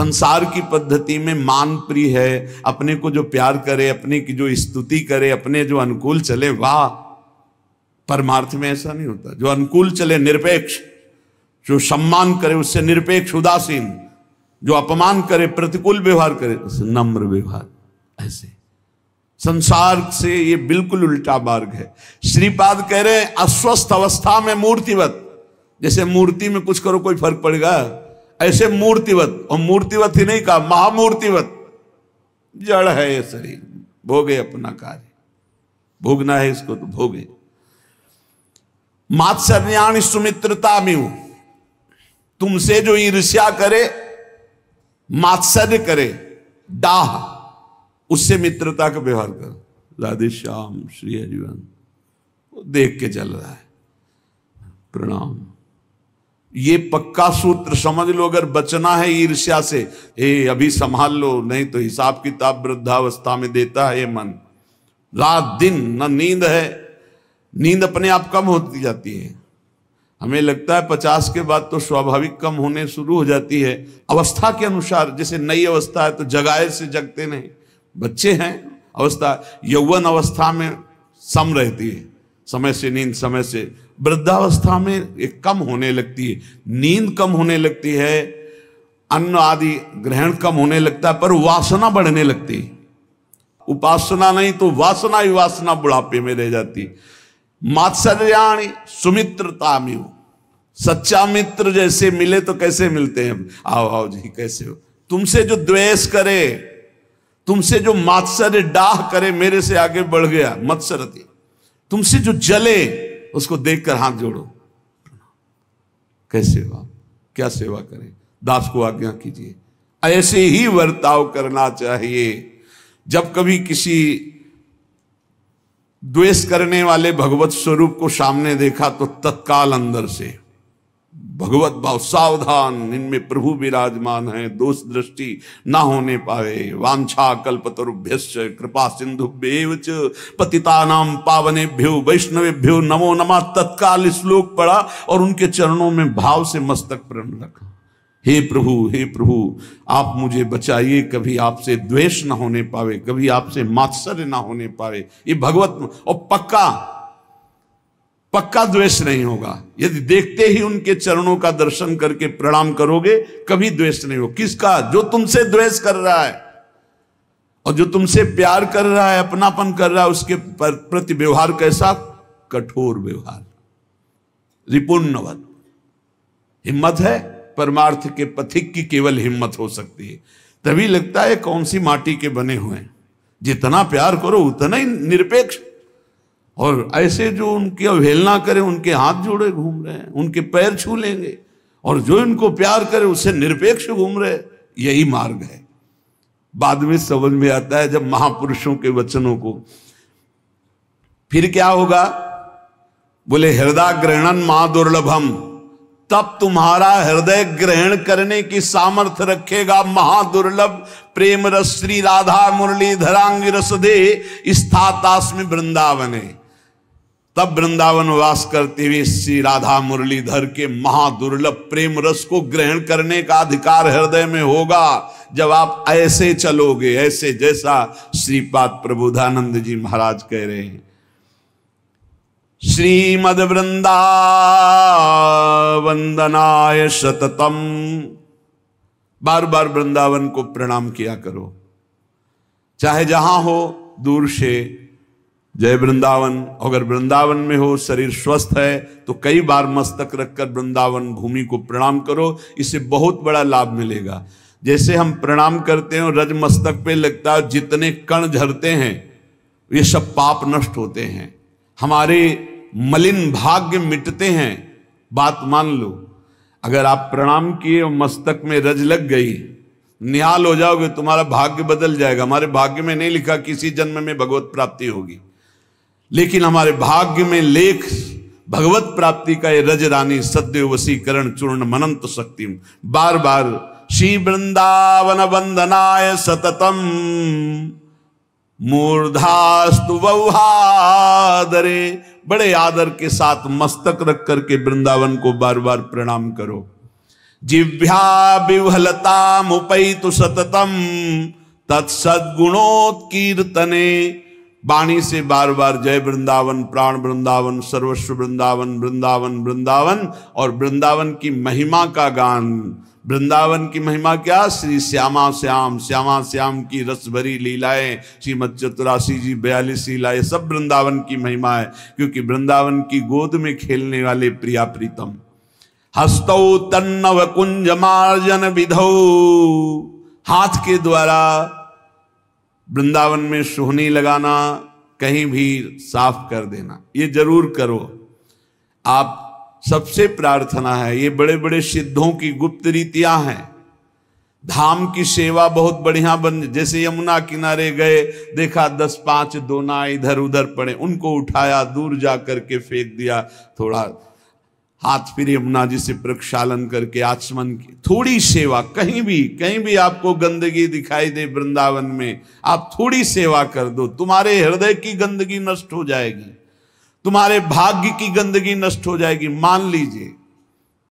संसार की पद्धति में मान प्रिय है, अपने को जो प्यार करे, अपने की जो स्तुति करे, अपने जो अनुकूल चले, वाह। परमार्थ में ऐसा नहीं होता। जो अनुकूल चले निरपेक्ष, जो सम्मान करे उससे निरपेक्ष उदासीन, जो अपमान करे प्रतिकूल व्यवहार करे उससे नम्र व्यवहार। ऐसे संसार से ये बिल्कुल उल्टा मार्ग है। श्रीपाद कह रहे हैं अस्वस्थ अवस्था में मूर्तिवत, जैसे मूर्ति में कुछ करो कोई फर्क पड़ेगा, ऐसे मूर्तिवत, और मूर्तिवत ही नहीं कहा, महामूर्तिवत। जड़ है ये शरीर, भोगे अपना कार्य, भोगना है इसको तो भोगे। मात्सर्याणि सुमित्रतामिव, तुमसे जो ईर्ष्या करे, मात्सर्य करे, डाह, उससे मित्रता का व्यवहार करो। राधे श्याम श्री हरिवंश, देख के चल रहा है, प्रणाम। ये पक्का सूत्र समझ लो, अगर बचना है ईर्ष्या से, अभी संभाल लो, नहीं तो हिसाब किताब वृद्धावस्था में देता है ये मन। रात दिन न नींद है, नींद अपने आप कम होती जाती है। हमें लगता है 50 के बाद तो स्वाभाविक कम होने शुरू हो जाती है, अवस्था के अनुसार। जैसे नई अवस्था है तो जगाए से जगते नहीं, बच्चे हैं अवस्था, यौवन अवस्था में सम रहती है, समय से नींद, समय से। वृद्धावस्था में एक कम होने लगती है, नींद कम होने लगती है, अन्न आदि ग्रहण कम होने लगता है, पर वासना बढ़ने लगती है। उपासना नहीं तो वासना ही वासना बुढ़ापे में रह जाती। मात्सर्याणि सुमित्रतामिव, सच्चा मित्र जैसे मिले तो कैसे मिलते हैं, आओ आओ जी कैसे हो। तुमसे जो द्वेष करे, तुमसे जो मात्सर्य डाह करे, मेरे से आगे बढ़ गया मत्सरती, तुमसे जो जले उसको देखकर हाथ जोड़ो, कैसे हो, क्या सेवा करें, दास को आज्ञा कीजिए। ऐसे ही वर्ताव करना चाहिए। जब कभी किसी द्वेष करने वाले भगवत स्वरूप को सामने देखा तो तत्काल अंदर से भगवत भाव, सावधान, इनमें प्रभु विराजमान है, दोष दृष्टि ना होने पावे। वांछा कल्पतरुभ्यश्च कृपा सिंधुभ्येव च पतितानां पावनेभ्यो वैष्णवेभ्यो नमो नमः। तत्काल श्लोक पढ़ा और उनके चरणों में भाव से मस्तक प्रण रखा। हे प्रभु आप मुझे बचाइए, कभी आपसे द्वेष ना होने पावे, कभी आपसे मात्सर्य ना होने पावे। ये भगवत, और पक्का द्वेष नहीं होगा। यदि देखते ही उनके चरणों का दर्शन करके प्रणाम करोगे, कभी द्वेष नहीं हो। किसका? जो तुमसे द्वेष कर रहा है, और जो तुमसे प्यार कर रहा है, अपनापन कर रहा है, उसके प्रति व्यवहार कैसा? कठोर व्यवहार, रिपुण्यवत। हिम्मत है, परमार्थ के पथिक की केवल हिम्मत हो सकती है। तभी लगता है कौन सी माटी के बने हुए हैं। जितना प्यार करो उतना ही निरपेक्ष, और ऐसे जो उनकी अवहेलना करे, उनके हाथ जोड़े घूम रहे हैं, उनके पैर छू लेंगे, और जो इनको प्यार करे उससे निरपेक्ष घूम रहे, यही मार्ग है। बाद में समझ में आता है जब महापुरुषों के वचनों को। फिर क्या होगा? बोले हृदय ग्रहणन महादुर्लभम, तब तुम्हारा हृदय ग्रहण करने की सामर्थ्य रखेगा महादुर्लभ प्रेम रस श्री राधा मुरली धरांग रसदे स्थातास्मि वृंदावने। तब वृंदावन वास करते हुए श्री राधा मुरलीधर के महादुर्लभ प्रेम रस को ग्रहण करने का अधिकार हृदय में होगा, जब आप ऐसे चलोगे, ऐसे जैसा श्रीपाद प्रबोधानंद जी महाराज कह रहे हैं। श्रीमद वृंदा वंदनाय सततम, बार बार वृंदावन को प्रणाम किया करो, चाहे जहां हो, दूर से जय वृंदावन। अगर वृंदावन में हो, शरीर स्वस्थ है, तो कई बार मस्तक रखकर वृंदावन भूमि को प्रणाम करो, इससे बहुत बड़ा लाभ मिलेगा। जैसे हम प्रणाम करते हैं, रज मस्तक पे लगता है, जितने कण झरते हैं ये सब पाप नष्ट होते हैं, हमारे मलिन भाग्य मिटते हैं। बात मान लो, अगर आप प्रणाम किए और मस्तक में रज लग गई, निहाल हो जाओगे, तुम्हारा भाग्य बदल जाएगा। हमारे भाग्य में नहीं लिखा किसी जन्म में भगवत प्राप्ति होगी, लेकिन हमारे भाग्य में लेख भगवत प्राप्ति का ये रज रानी सद्य वशीकरण चूर्ण मनंत शक्ति। बार बार श्री वृंदावन वंदनाय सततम मूर्धास्तु वौहादरे, बड़े आदर के साथ मस्तक रख करके वृंदावन को बार बार प्रणाम करो। जिह्वा विह्वलता मुपैतु सततम तत्सद्गुणोत्कीर्तने। वाणी से बार बार जय वृंदावन, प्राण वृंदावन, सर्वस्व वृंदावन, वृंदावन वृंदावन, और वृंदावन की महिमा का गान। वृंदावन की महिमा क्या? श्री श्यामा श्याम, श्यामा श्याम की रस भरी लीलाएं, श्रीमद चतुरासी जी 42 लीलाएं, सब वृंदावन की महिमा है। क्योंकि वृंदावन की गोद में खेलने वाले प्रिया प्रीतम। हस्तौ तन्नव कुंज मार्जन विधौ, हाथ के द्वारा वृंदावन में सोहनी लगाना, कहीं भी साफ कर देना, ये जरूर करो आप। सबसे प्रार्थना है, ये बड़े बड़े सिद्धों की गुप्त रीतियां हैं। धाम की सेवा बहुत बढ़िया बन, जैसे यमुना किनारे गए, देखा 10-5 दोना इधर उधर पड़े, उनको उठाया, दूर जा करके फेंक दिया, थोड़ा हाथ फिर यमुना जी से प्रक्षालन करके आचमन की। थोड़ी सेवा, कहीं भी आपको गंदगी दिखाई दे वृंदावन में, आप थोड़ी सेवा कर दो, तुम्हारे हृदय की गंदगी नष्ट हो जाएगी, तुम्हारे भाग्य की गंदगी नष्ट हो जाएगी। मान लीजिए